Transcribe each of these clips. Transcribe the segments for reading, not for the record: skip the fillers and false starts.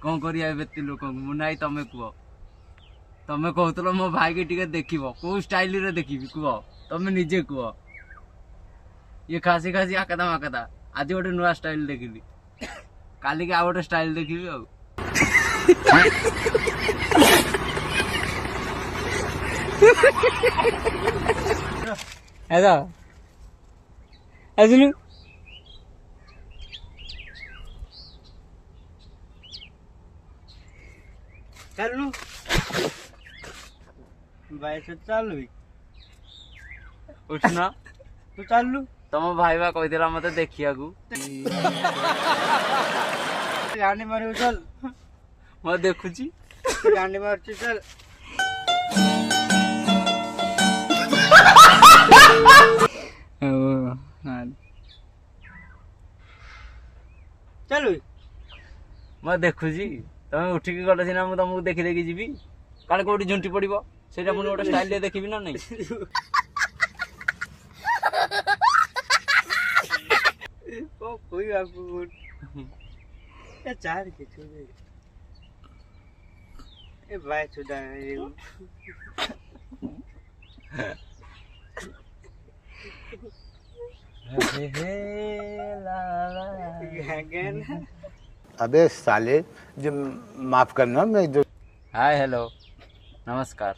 कौन करिया बेती लोक मु नाई तमे कुह तमे कहतलो मो भाई के टिके देखिबो को स्टाइल रे देखिबी कुह तमे निजे कुह ये खासी खासी आकदा माकदा आज गोटे नुआ स्टाइल देखिली काली के आ गोटे स्टाइल देखिबी आ ऐसा ऐसे चलू भाई से चल उठना तू चलू तम भाई बा कही मत देखिया गांडी मारे चल मैं देखुची गांडी मारची चल चलू मैं देखुची तमे उठिकी गले सिना मु तुमको देखि देखि जीवी काले कोठी झुंटी पड़िबो सेटा पुनी गोटे स्टाइल रे देखिबी ना नहीं ओ कोई आपको ए चार के छोड़े ए भाई चुदा ये हे ला ला अबे साले जो माफ करना मैं जो हाय हेलो नमस्कार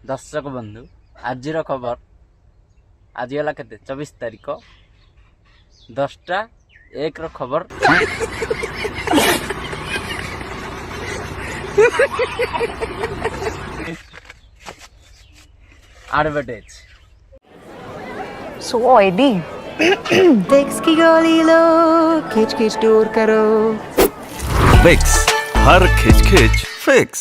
दर्शक बंधु आज खबर आज गला केते 24 तारीख 10:01 खबर एडवर्टाइज सो आईडी टेक्स की गोली लो खींच खींच दूर करो फिक्स हर खिच खिच फिक्स